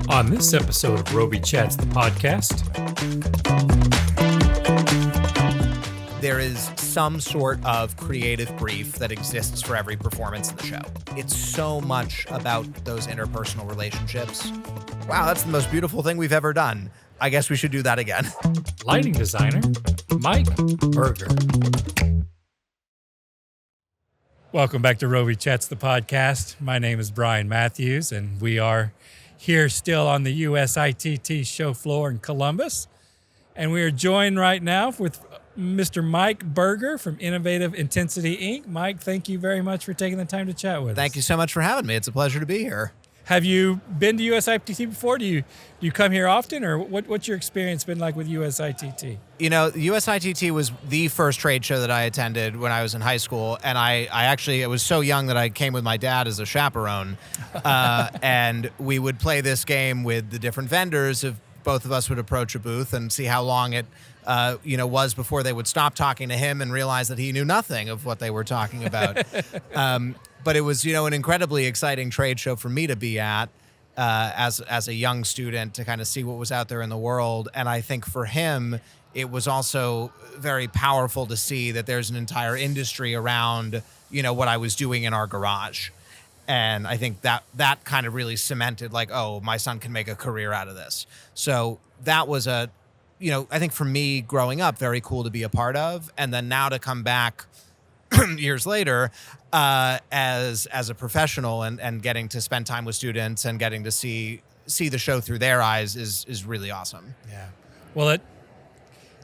On this episode of Robe Chats, the podcast, there is some sort of creative brief that exists for every performance in the show. It's so much about those interpersonal relationships. Wow, that's the most beautiful thing we've ever done. I guess we should do that again. lighting designer Mike Berger. Welcome back to Robe Chats, the podcast. My name is Brian Matthews, and we are here still on the USITT show floor in Columbus. And we are joined right now with Mr. Mike Berger from Innovative Intensity, Inc. Mike, thank you very much for taking the time to chat with us. Thank you so much for having me. It's a pleasure to be here. Have you been to USITT before? Do you come here often, or what's your experience been like with USITT? You know, USITT was the first trade show that I attended when I was in high school, and I was so young that I came with my dad as a chaperone, and we would play this game with the different vendors. If both of us would approach a booth and see how long it was before they would stop talking to him and realize that he knew nothing of what they were talking about. But it was, an incredibly exciting trade show for me to be at as a young student, to kind of see what was out there in the world. And I think for him, it was also very powerful to see that there's an entire industry around, what I was doing in our garage. And I think that kind of really cemented, like, oh, my son can make a career out of this. So that was I think for me growing up, very cool to be a part of. And then now to come back years later as a professional and getting to spend time with students and getting to see the show through their eyes is really awesome. Yeah. Well,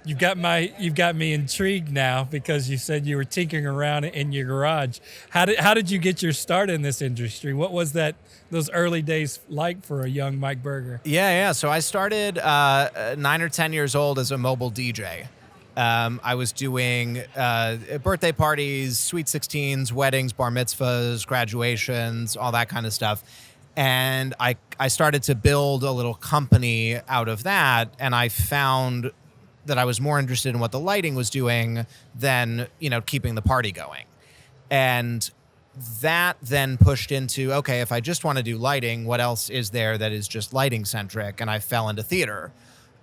you've got me intrigued now, because you said you were tinkering around in your garage. How did you get your start in this industry? What was those early days like for a young Mike Berger? Yeah. So I started 9 or 10 years old as a mobile DJ. I was doing birthday parties, sweet 16s, weddings, bar mitzvahs, graduations, all that kind of stuff. And I started to build a little company out of that, and I found that I was more interested in what the lighting was doing than, keeping the party going. And that then pushed into, okay, if I just want to do lighting, what else is there that is just lighting centric? And I fell into theater.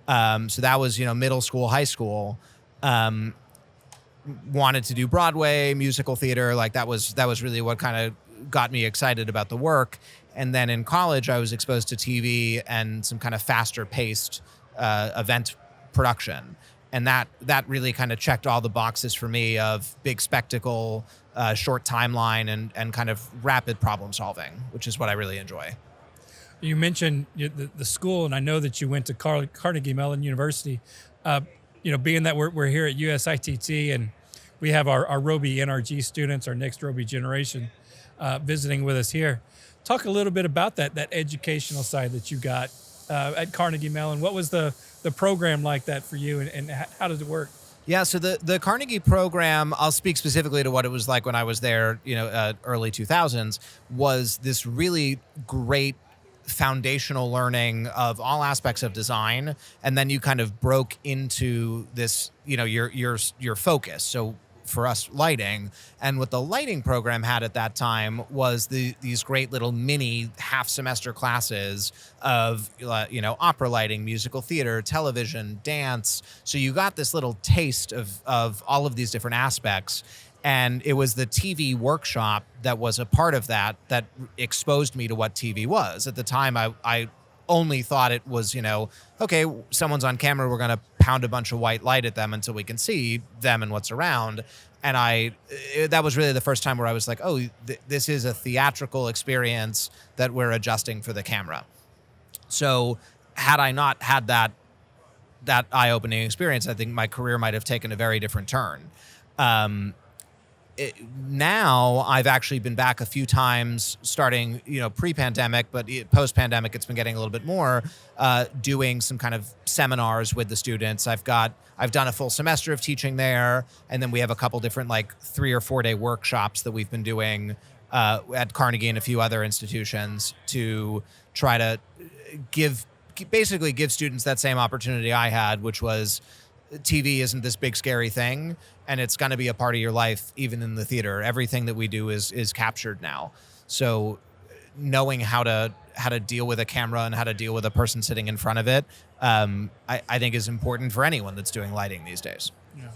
So that was, middle school, high school. Wanted to do Broadway, musical theater. Like that was really what kind of got me excited about the work. And then in college, I was exposed to TV and some kind of faster paced event production. And that really kind of checked all the boxes for me of big spectacle, short timeline, and kind of rapid problem solving, which is what I really enjoy. You mentioned the school, and I know that you went to Carnegie Mellon University. Being that we're here at USITT and we have our Robe NRG students, our next Robe generation, visiting with us here. Talk a little bit about that educational side that you got at Carnegie Mellon. What was the program like that for you, and how did it work? Yeah, so the Carnegie program, I'll speak specifically to what it was like when I was there, early 2000s, was this really great foundational learning of all aspects of design, and then you kind of broke into this, your focus. So for us, lighting, and what the lighting program had at that time was these great little mini half semester classes of opera lighting, musical theater, television, dance. So you got this little taste of all of these different aspects. And it was the TV workshop that was a part of that exposed me to what TV was. At the time, I only thought it was, okay, someone's on camera, we're going to pound a bunch of white light at them until we can see them and what's around. And that was really the first time where I was like, oh, this is a theatrical experience that we're adjusting for the camera. So had I not had that eye-opening experience, I think my career might have taken a very different turn. Now I've actually been back a few times, starting pre-pandemic, but post-pandemic it's been getting a little bit more, doing some kind of seminars with the students. I've done a full semester of teaching there, and then we have a couple different 3 or 4 day workshops that we've been doing at Carnegie and a few other institutions to try to give students that same opportunity I had, which was TV isn't this big scary thing, and it's going to be a part of your life even in the theater. Everything that we do is captured now. So knowing how to deal with a camera and how to deal with a person sitting in front of it, I think is important for anyone that's doing lighting these days. Yeah.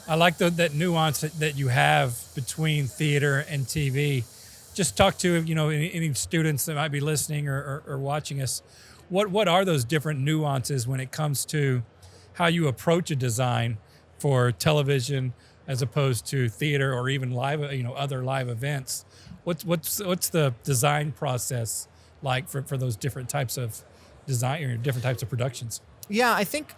I like that nuance that you have between theater and TV. Just talk to any students that might be listening or watching us. What are those different nuances when it comes to how you approach a design for television as opposed to theater or even live, other live events? What's the design process like for those different types of design or different types of productions? Yeah, I think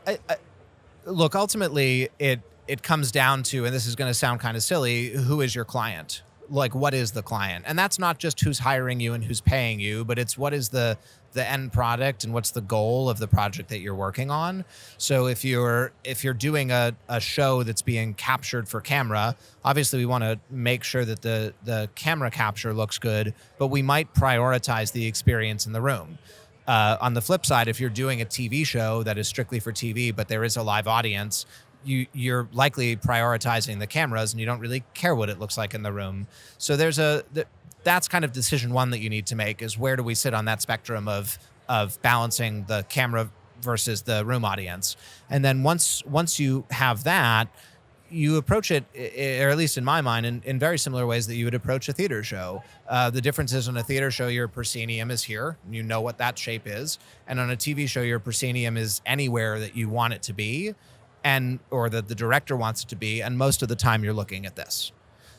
look, ultimately it comes down to, and this is going to sound kind of silly, who is your client? Like, what is the client? And that's not just who's hiring you and who's paying you, but it's what is the end product and what's the goal of the project that you're working on. So if you're doing a show that's being captured for camera, obviously we want to make sure that the camera capture looks good, but we might prioritize the experience in the room. On the flip side, if you're doing a TV show that is strictly for TV, but there is a live audience, you're likely prioritizing the cameras and you don't really care what it looks like in the room. So that's kind of decision one that you need to make, is where do we sit on that spectrum of balancing the camera versus the room audience. And then once you have that, you approach it, or at least in my mind, in very similar ways that you would approach a theater show. The difference is, on a theater show, your proscenium is here. You know what that shape is. And on a TV show, your proscenium is anywhere that you want it to be, or that the director wants it to be, and most of the time you're looking at this.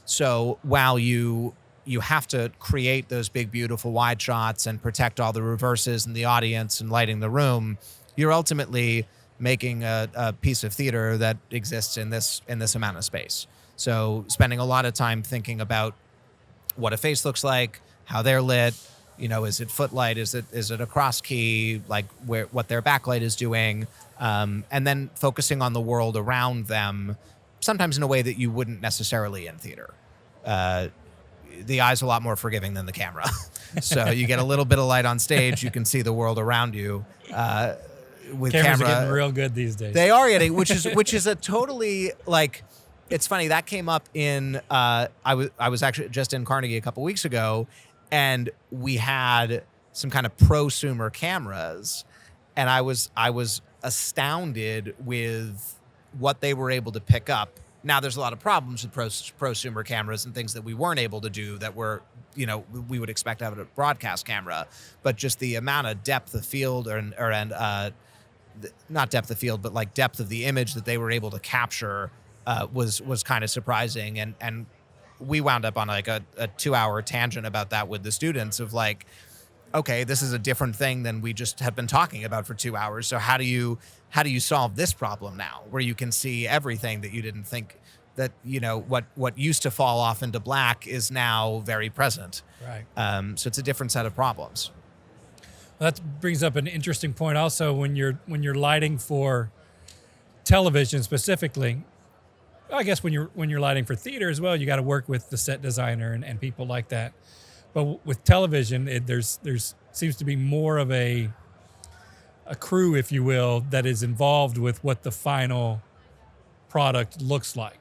So while you have to create those big, beautiful wide shots and protect all the reverses and the audience and lighting the room, you're ultimately making a piece of theater that exists in this amount of space. So spending a lot of time thinking about what a face looks like, how they're lit, is it footlight, is it a cross key, like what their backlight is doing, and then focusing on the world around them, sometimes in a way that you wouldn't necessarily in theater. The eye's a lot more forgiving than the camera. So you get a little bit of light on stage, you can see the world around you. With Cameras camera, are getting real good these days. They are getting, which is a totally, like, it's funny, that came up in I was actually just in Carnegie a couple weeks ago, and we had some kind of prosumer cameras, and I was astounded with what they were able to pick up. Now, there's a lot of problems with prosumer cameras and things that we weren't able to do that were, we would expect out of a broadcast camera. But just the amount of depth of field not depth of field, but like depth of the image that they were able to capture was kind of surprising. And we wound up on like a 2-hour tangent about that with the students of like, okay, this is a different thing than we just have been talking about for 2 hours. So how do you solve this problem now, where you can see everything that you didn't think that, what used to fall off into black is now very present. Right. So it's a different set of problems. Well, that brings up an interesting point also when you're lighting for television specifically. I guess when you're lighting for theater as well, you got to work with the set designer and people like that. But with television, there's seems to be more of a crew, if you will, that is involved with what the final product looks like,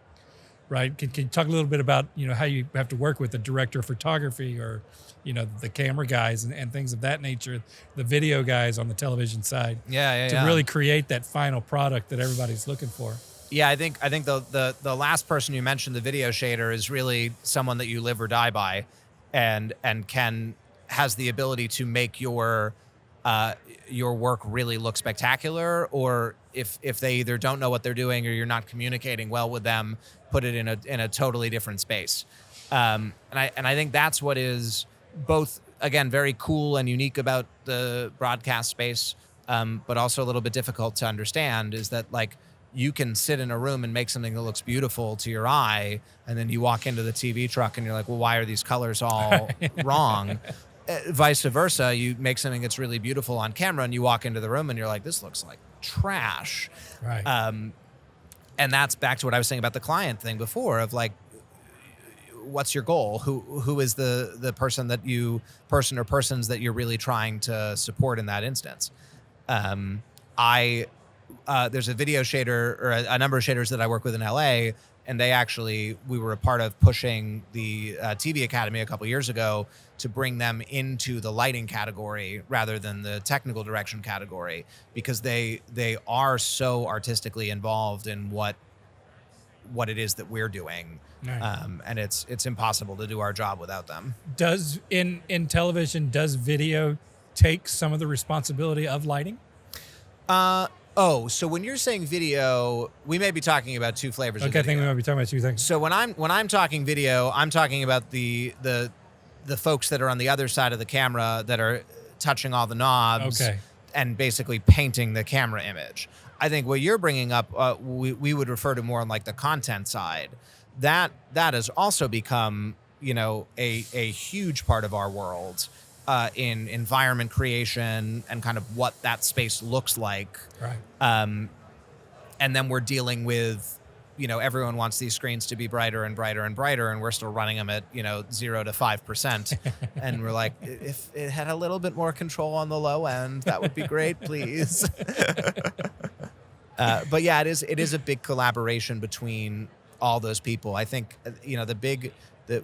right? Can you talk a little bit about how you have to work with the director of photography or the camera guys and things of that nature, the video guys on the television side, to really create that final product that everybody's looking for? Yeah, I think the last person you mentioned, the video shader, is really someone that you live or die by. And has the ability to make your work really look spectacular, or if they either don't know what they're doing or you're not communicating well with them, put it in a totally different space. And I think that's what is both, again, very cool and unique about the broadcast space, but also a little bit difficult to understand, is that like, you can sit in a room and make something that looks beautiful to your eye, and then you walk into the TV truck and you're like, well, why are these colors all wrong? Vice versa, you make something that's really beautiful on camera and you walk into the room and you're like, this looks like trash. Right. And that's back to what I was saying about the client thing before, of like, what's your goal? Who is the person or persons that you're really trying to support in that instance? there's a video shader or a number of shaders that I work with in LA, and we were a part of pushing the TV Academy a couple years ago to bring them into the lighting category rather than the technical direction category, because they are so artistically involved in what it is that we're doing. Nice. And it's impossible to do our job without them. Does in television, does video take some of the responsibility of lighting? So when you're saying video, we may be talking about two flavors of Okay, I video. think we might be talking about two things. So when I'm talking video, I'm talking about the folks that are on the other side of the camera that are touching all the knobs Okay. and basically painting the camera image. I think what you're bringing up, we would refer to more on like the content side. That has also become, a huge part of our world in environment creation and kind of what that space looks like. Right. And then we're dealing with, everyone wants these screens to be brighter and brighter and brighter, and we're still running them at, 0 to 5%. And we're like, if it had a little bit more control on the low end, that would be great, please. But yeah, it is a big collaboration between all those people. I think,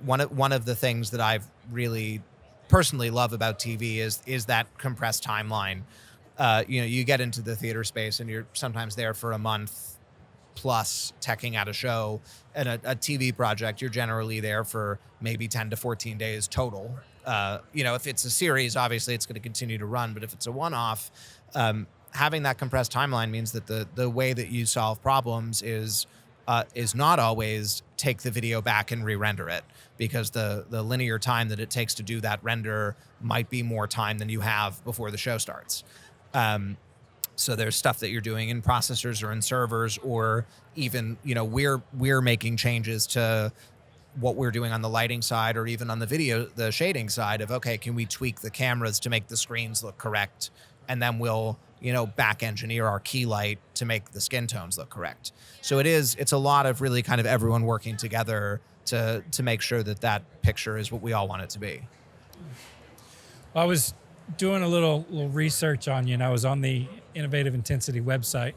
one of the things that I've really personally love about TV is that compressed timeline. You get into the theater space and you're sometimes there for a month plus teching out a show, and a TV project, you're generally there for maybe 10 to 14 days total. If it's a series, obviously it's going to continue to run, but if it's a one-off, having that compressed timeline means that the way that you solve problems is not always take the video back and re-render it, because the linear time that it takes to do that render might be more time than you have before the show starts. So there's stuff that you're doing in processors or in servers, or even, we're making changes to what we're doing on the lighting side, or even on the shading side of, okay, can we tweak the cameras to make the screens look correct? And then we'll, back engineer our key light to make the skin tones look correct. So it's a lot of really kind of everyone working together to make sure that picture is what we all want it to be. I was doing a little research on you, and I was on the Innovative Intensity website,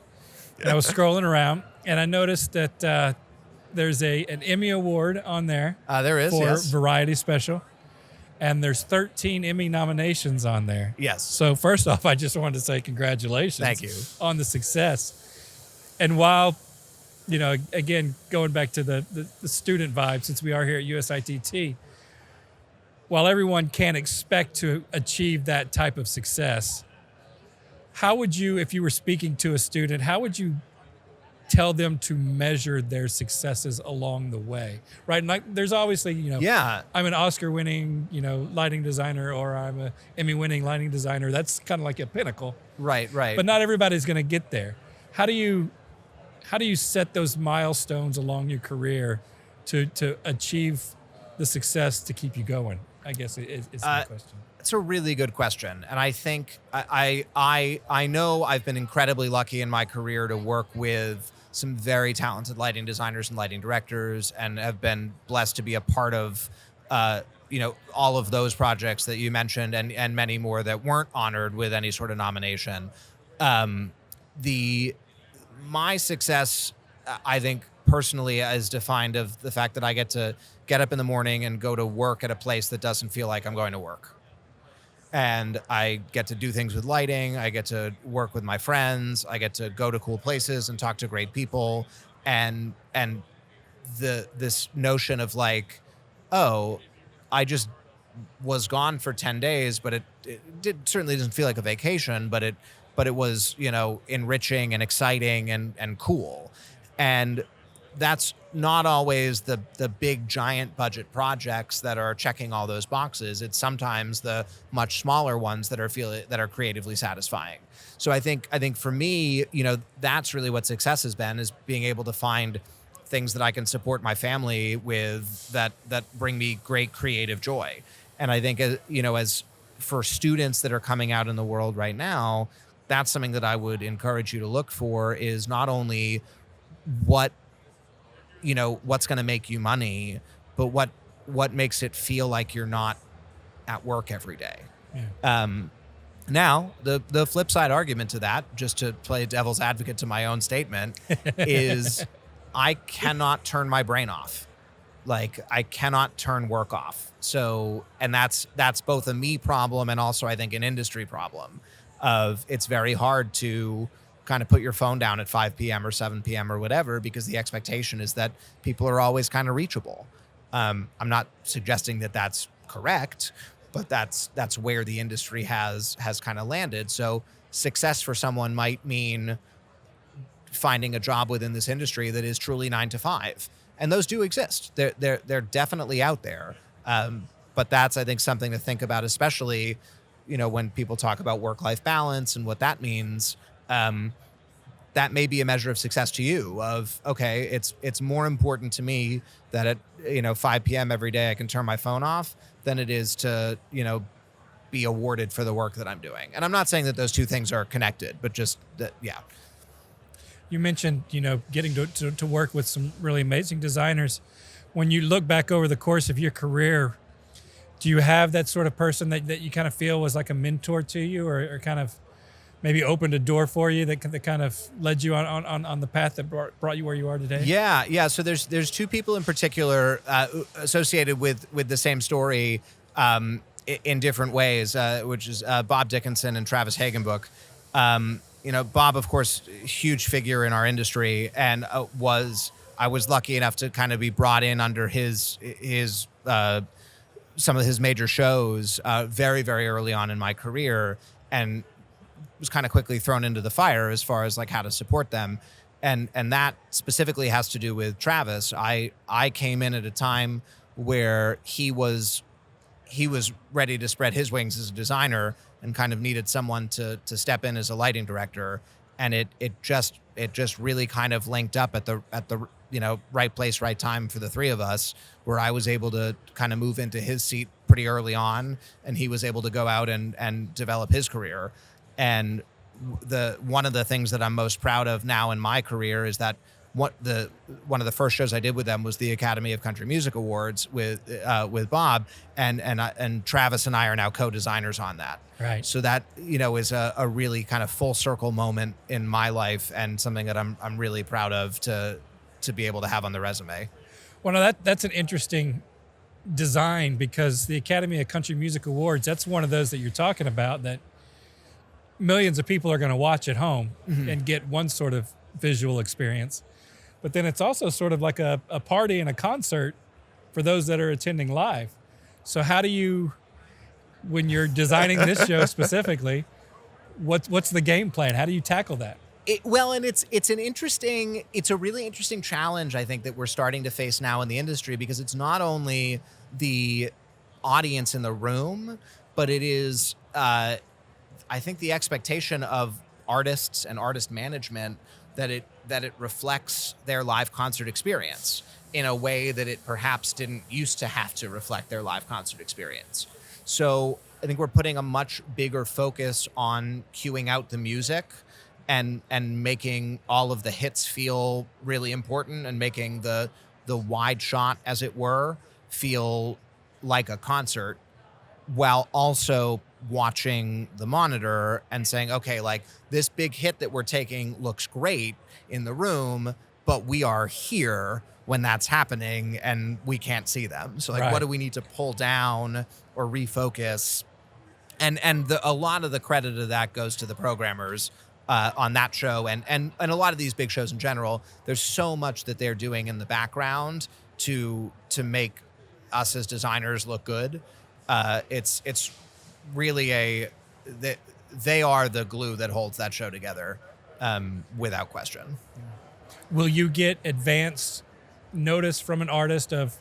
and I was scrolling around, and I noticed that there's an Emmy Award on there. There is, for yes. Variety Special, and there's 13 Emmy nominations on there. Yes. So first off, I just wanted to say congratulations. Thank you. On the success. And while, again, going back to the student vibe, since we are here at USITT, while everyone can't expect to achieve that type of success, how would you, if you were speaking to a student, how would you tell them to measure their successes along the way, right? And like, there's obviously, Yeah. I'm an Oscar-winning, lighting designer, or I'm a Emmy-winning lighting designer. That's kind of like a pinnacle. Right. But not everybody's going to get there. How do you set those milestones along your career to achieve the success to keep you going? I guess is my question. It's a really good question. And I think I know I've been incredibly lucky in my career to work with some very talented lighting designers and lighting directors, and have been blessed to be a part of, all of those projects that you mentioned, and many more that weren't honored with any sort of nomination. My success, I think, personally, is defined of the fact that I get to get up in the morning and go to work at a place that doesn't feel like I'm going to work. And I get to do things with lighting. I get to work with my friends. I get to go to cool places and talk to great people. And this notion of like, oh, I just was gone for 10 days, but it certainly doesn't feel like a vacation, but it was, enriching and exciting and cool. And that's not always the big giant budget projects that are checking all those boxes. It's sometimes the much smaller ones that are creatively satisfying. So I think for me, that's really what success has been, is being able to find things that I can support my family with that bring me great creative joy. And I think, as for students that are coming out in the world right now, that's something that I would encourage you to look for, is not only what's going to make you money, but what makes it feel like you're not at work every day. Yeah. Now, the flip side argument to that, just to play devil's advocate to my own statement, is I cannot turn my brain off. Like, I cannot turn work off. So, and that's both a me problem and also I think an industry problem of it's very hard to kind of put your phone down at 5 p.m. or 7 p.m. or whatever, because the expectation is that people are always kind of reachable. I'm not suggesting that that's correct, but that's where the industry has kind of landed. So success for someone might mean finding a job within this industry that is truly 9 to 5. And those do exist. They're definitely out there. But that's, I think, something to think about, especially, when people talk about work-life balance and what that means. That may be a measure of success to you of, okay, it's more important to me that at 5 p.m. every day I can turn my phone off than it is to, be awarded for the work that I'm doing. And I'm not saying that those two things are connected, but just that, yeah. You mentioned, getting to work with some really amazing designers. When you look back over the course of your career, do you have that sort of person that you kind of feel was like a mentor to you, or kind of maybe opened a door for you that kind of led you on the path that brought you where you are today? Yeah. So there's two people in particular associated with the same story in different ways, which is Bob Dickinson and Travis Hagenbook. Bob, of course, huge figure in our industry, and I was lucky enough to kind of be brought in under his some of his major shows very, very early on in my career, and was kind of quickly thrown into the fire as far as like how to support them. And that specifically has to do with Travis. I came in at a time where he was ready to spread his wings as a designer and kind of needed someone to step in as a lighting director. And it just really kind of linked up at the right place, right time for the three of us, where I was able to kind of move into his seat pretty early on, and he was able to go out and develop his career. And one of the things that I'm most proud of now in my career is that one of the first shows I did with them was the Academy of Country Music Awards with Bob, and Travis and I are now co-designers on that. Right. So that is a really kind of full circle moment in my life, and something that I'm really proud of to be able to have on the resume. Well, no, that's an interesting design, because the Academy of Country Music Awards, that's one of those that you're talking about that millions of people are going to watch at home and get one sort of visual experience. But then it's also sort of like a party and a concert for those that are attending live. So how do you, when you're designing this show specifically, what's the game plan? How do you tackle that? It's a really interesting challenge, I think, that we're starting to face now in the industry, because it's not only the audience in the room, but it is, I think, the expectation of artists and artist management that it reflects their live concert experience in a way that it perhaps didn't used to have to reflect their live concert experience. So I think we're putting a much bigger focus on queuing out the music and making all of the hits feel really important, and making the wide shot, as it were, feel like a concert, while also watching the monitor and saying, okay, like, this big hit that we're taking looks great in the room, but we are here when that's happening and we can't see them. So, like, Right. What do we need to pull down or refocus? And a lot of the credit of that goes to the programmers on that show, and a lot of these big shows in general. There's so much that they're doing in the background to make us as designers look good. It's really they are the glue that holds that show together, without question. Will you get advance notice from an artist of,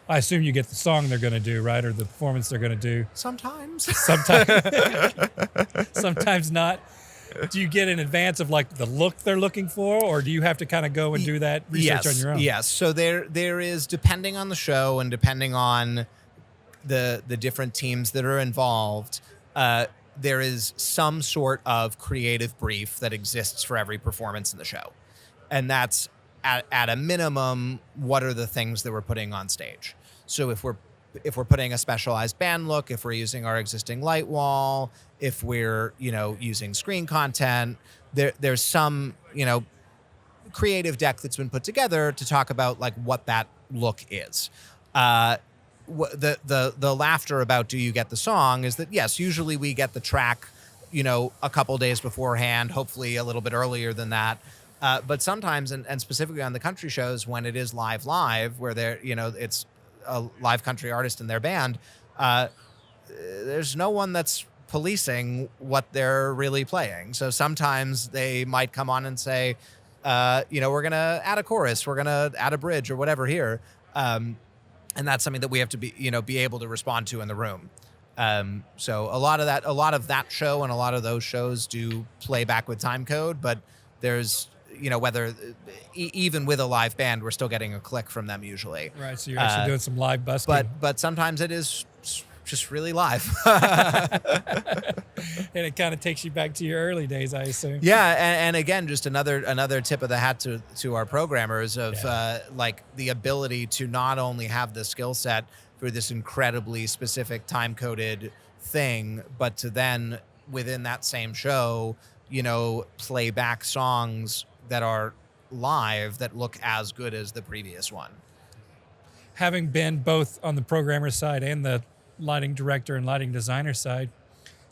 I assume you get the song they're going to do, right? Or the performance they're going to do. Sometimes. Sometimes not. Do you get in advance of like the look they're looking for, or do you have to kind of go and do that research on your own? Yes. So there is, depending on the show and depending on the different teams that are involved, there is some sort of creative brief that exists for every performance in the show. And that's at a minimum, what are the things that we're putting on stage? So if we're if we're putting a specialized band look, if we're using our existing light wall, if we're, using screen content, there's some, creative deck that's been put together to talk about like what that look is. The laughter about do you get the song is that yes, usually we get the track, a couple days beforehand, hopefully a little bit earlier than that. But sometimes, and specifically on the country shows, when it is live, where it's a live country artist in their band, there's no one that's policing what they're really playing. So sometimes they might come on and say, we're going to add a chorus, we're going to add a bridge or whatever here. And that's something that we have to be able to respond to in the room. So a lot of that show and a lot of those shows do play back with time code, but there's, whether even with a live band, we're still getting a click from them usually. Right. So you're actually doing some live busking. But sometimes it is just really live. And it kind of takes you back to your early days, I assume. Yeah, and again, just another tip of the hat to our programmers of like the ability to not only have the skill set for this incredibly specific time-coded thing, but to then within that same show, play back songs that are live that look as good as the previous one. Having been both on the programmer side and the lighting director and lighting designer side,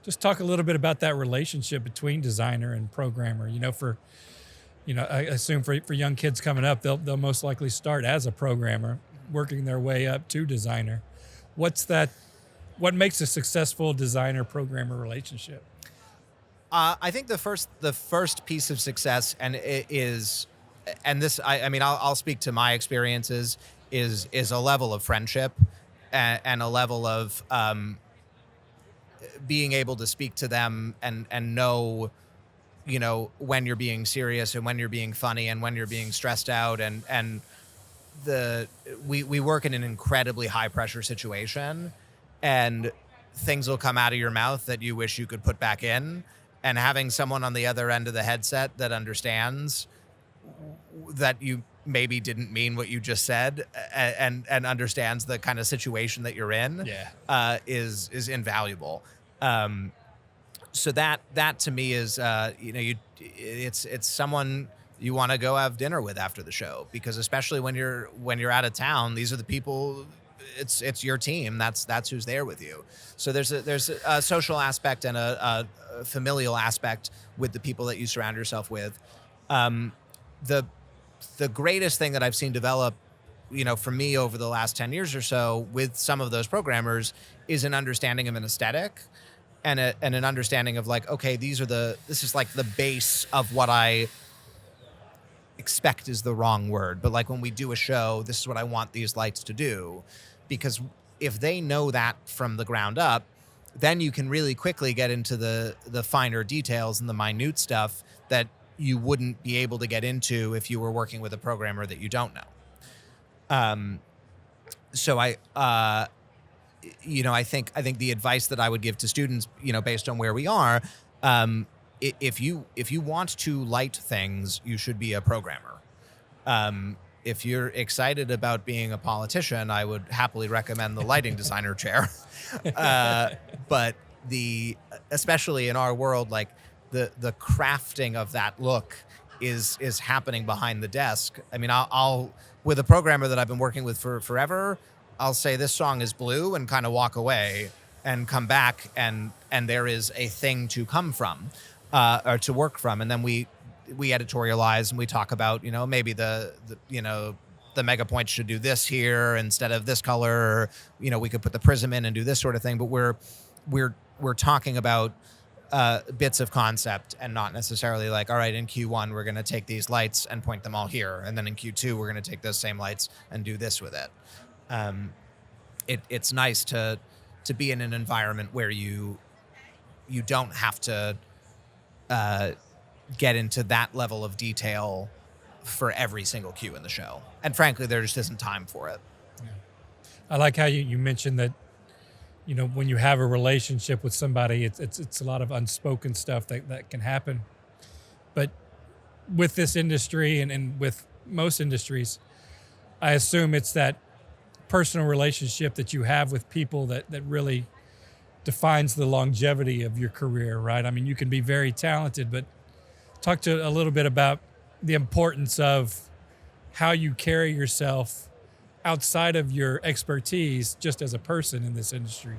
just talk a little bit about that relationship between designer and programmer. I assume for young kids coming up, they'll most likely start as a programmer, working their way up to designer. What makes a successful designer programmer relationship? I think the first piece of success, and it is, and this I'll speak to my experiences, is a level of friendship and a level of being able to speak to them and know, when you're being serious and when you're being funny and when you're being stressed out, and we work in an incredibly high pressure situation, and things will come out of your mouth that you wish you could put back in, and having someone on the other end of the headset that understands that you maybe didn't mean what you just said and understands the kind of situation that you're in is invaluable. So that to me is it's someone you want to go have dinner with after the show, because especially when you're out of town, these are the people, it's your team, that's who's there with you. So there's a social aspect and a familial aspect with the people that you surround yourself with. The greatest thing that I've seen develop, for me over the last 10 years or so with some of those programmers is an understanding of an aesthetic and an understanding of like, okay, this is like the base of what I expect is the wrong word, but like when we do a show, this is what I want these lights to do. Because if they know that from the ground up, then you can really quickly get into the finer details and the minute stuff that you wouldn't be able to get into if you were working with a programmer that you don't know. So I think the advice that I would give to students, based on where we are, if you want to light things, you should be a programmer. If you're excited about being a politician, I would happily recommend the lighting designer chair. But especially in our world, like the crafting of that look is happening behind the desk. I mean, I'll with a programmer that I've been working with for forever, I'll say this song is blue and kind of walk away and come back and there is a thing to come from or to work from, and then we editorialize and we talk about maybe the mega points should do this here instead of this color, or we could put the prism in and do this sort of thing. But we're talking about bits of concept and not necessarily like, all right, in Q1 we're going to take these lights and point them all here, and then in Q2 we're going to take those same lights and do this with it. It's nice to be in an environment where you don't have to get into that level of detail for every single cue in the show. And frankly, there just isn't time for it. Yeah. I like how you mentioned that, when you have a relationship with somebody, it's a lot of unspoken stuff that can happen. But with this industry and with most industries, I assume it's that personal relationship that you have with people that really defines the longevity of your career, right? I mean, you can be very talented, but talk to a little bit about the importance of how you carry yourself outside of your expertise just as a person in this industry.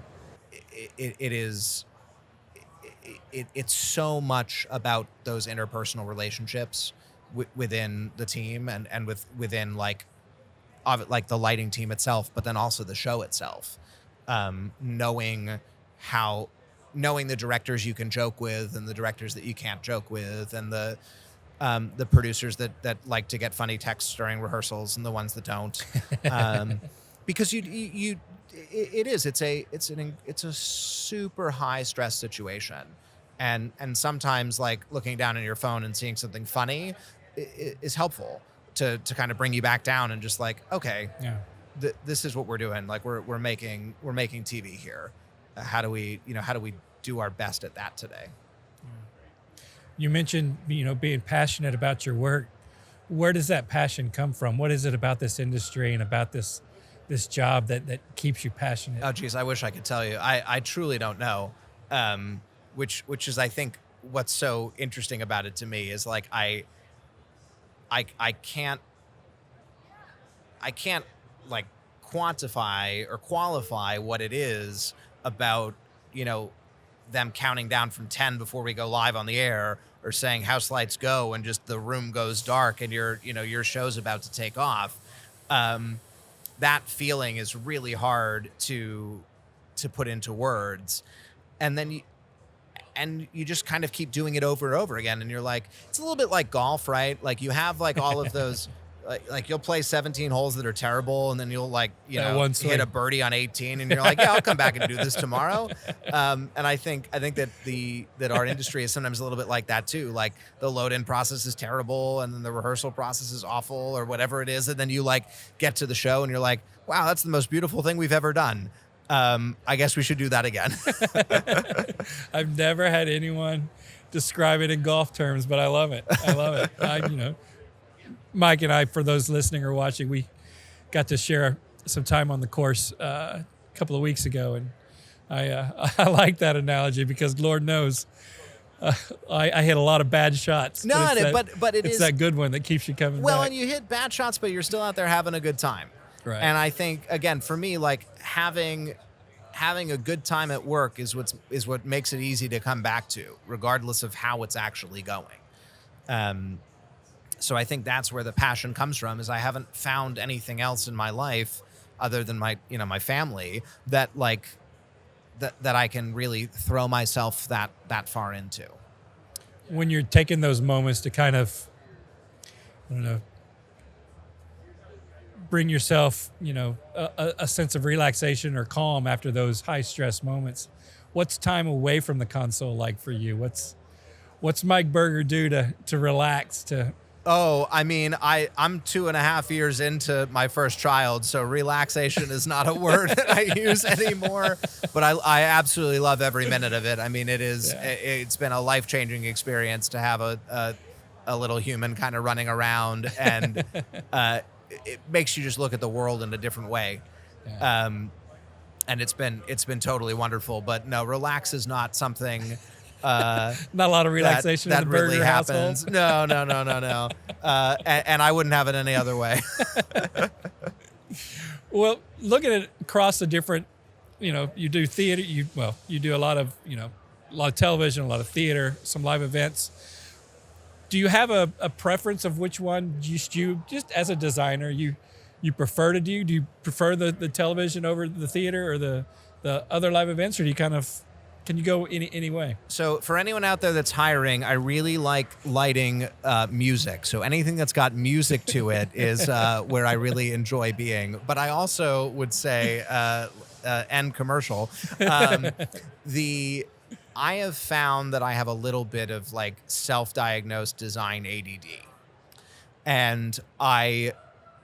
It's so much about those interpersonal relationships within the team and within like the lighting team itself, but then also the show itself. Knowing the directors you can joke with and the directors that you can't joke with, and the producers that like to get funny texts during rehearsals and the ones that don't, because it's a super high stress situation, and sometimes like looking down on your phone and seeing something funny is helpful to kind of bring you back down and just like, okay, Yeah. This is what we're doing. Like we're making TV here. How do we do our best at that today? You mentioned, being passionate about your work. Where does that passion come from? What is it about this industry and about this job that keeps you passionate? Oh, geez, I wish I could tell you. I truly don't know. Which is, I think, what's so interesting about it to me is like I can't like quantify or qualify what it is about, them counting down from 10 before we go live on the air, or saying house lights go and just the room goes dark and your show's about to take off. That feeling is really hard to put into words. And then you just kind of keep doing it over and over again. And you're like, it's a little bit like golf, right? Like you have like all of those, like you'll play 17 holes that are terrible, and then you'll like, hit a birdie on 18, and you're like, yeah, I'll come back and do this tomorrow. And I think that our industry is sometimes a little bit like that too. Like the load in process is terrible, and then the rehearsal process is awful, or whatever it is. And then you like get to the show and you're like, wow, that's the most beautiful thing we've ever done. I guess we should do that again. I've never had anyone describe it in golf terms, but I love it. Mike and I, for those listening or watching, we got to share some time on the course a couple of weeks ago, and I like that analogy because Lord knows I hit a lot of bad shots. No, but it's that good one that keeps you coming back. Well, and you hit bad shots, but you're still out there having a good time. Right. And I think, again, for me, like having a good time at work is what makes it easy to come back to, regardless of how it's actually going. So I think that's where the passion comes from. Is I haven't found anything else in my life other than my family that I can really throw myself that far into. When you're taking those moments to kind of, I don't know, bring yourself, a sense of relaxation or calm after those high stress moments, what's time away from the console like for you? What's Mike Berger do to relax, to... Oh, I mean, I'm 2.5 years into my first child, so relaxation is not a word that I use anymore. But I absolutely love every minute of it. I mean, it's been a life-changing experience to have a little human kind of running around, and it makes you just look at the world in a different way. Yeah. And it's been totally wonderful. But no, relax is not something. Not a lot of relaxation that in the really Berger happens. household. No. And I wouldn't have it any other way. Well, looking at it across the different, you do theater. You do a lot of television, a lot of theater, some live events. Do you have a preference of which one just as a designer you prefer to do? Do you prefer the television over the theater or the other live events, or do you can you go any way? So for anyone out there that's hiring, I really like lighting music. So anything that's got music to it is where I really enjoy being. But I also would say, and commercial, I have found that I have a little bit of like self-diagnosed design ADD. And I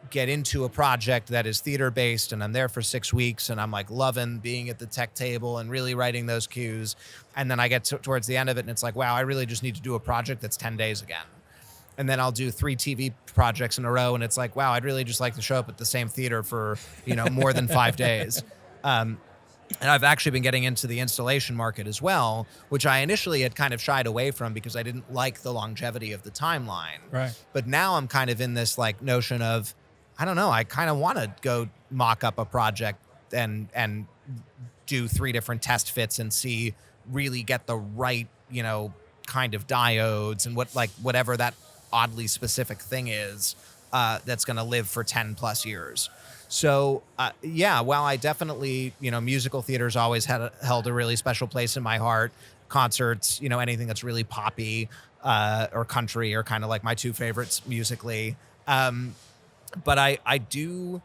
get into a project that is theater based, and I'm there for 6 weeks, and I'm like loving being at the tech table and really writing those cues. And then I get towards the end of it, and it's like, wow, I really just need to do a project that's 10 days again. and then I'll do 3 TV projects in a row, and it's like, wow, I'd really just like to show up at the same theater for, more than 5 days. And I've actually been getting into the installation market as well, which I initially had kind of shied away from because I didn't like the longevity of the timeline. Right. But now I'm kind of in this like notion of, I don't know, I kind of want to go mock up a project and do 3 different test fits and really get the right, kind of diodes and whatever that oddly specific thing is that's going to live for 10 plus years. So, while I definitely, musical theater's always held a really special place in my heart. Concerts, anything that's really poppy or country are kind of like my 2 favorites musically. But I do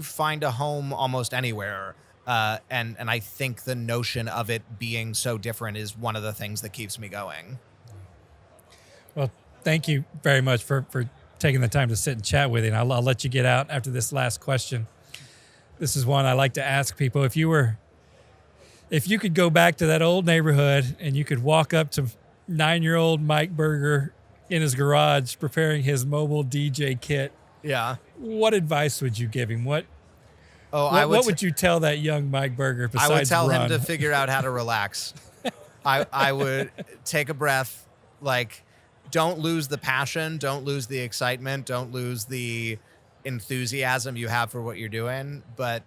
find a home almost anywhere. And I think the notion of it being so different is one of the things that keeps me going. Well, thank you very much for taking the time to sit and chat with you. And I'll let you get out after this last question. This is one I like to ask people. If you could go back to that old neighborhood and you could walk up to 9-year-old Mike Berger in his garage preparing his mobile DJ kit, yeah, what advice would you give him? What would you tell that young Mike Berger besides I would tell run? him to figure out how to relax. I would take a breath, don't lose the passion, don't lose the excitement, don't lose the enthusiasm you have for what you're doing, but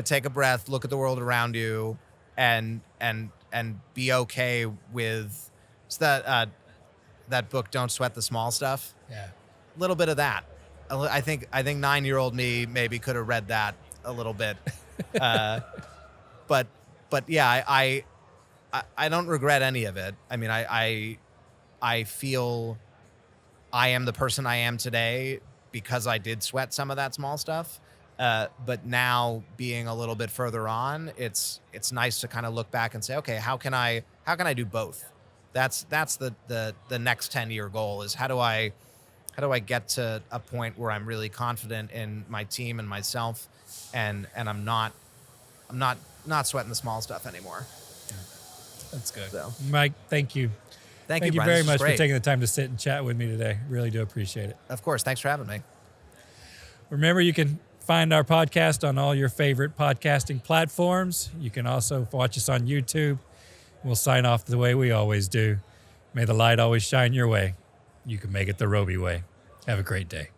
take a breath, look at the world around you, and be okay with that book, Don't Sweat the Small Stuff. Yeah, a little bit of that. I think 9-year-old me maybe could have read that a little bit, but yeah, I don't regret any of it. I mean, I feel I am the person I am today because I did sweat some of that small stuff. But now being a little bit further on, it's nice to kind of look back and say, okay, how can I do both? That's the next 10-year goal is how do I get to a point where I'm really confident in my team and myself and I'm not sweating the small stuff anymore. That's good. So. Mike, thank you. Thank you Brian. very This was much for great. taking the time to sit and chat with me today. Really do appreciate it. Of course. Thanks for having me. Remember, you can find our podcast on all your favorite podcasting platforms. You can also watch us on YouTube. We'll sign off the way we always do. May the light always shine your way. You can make it the Robe way. Have a great day.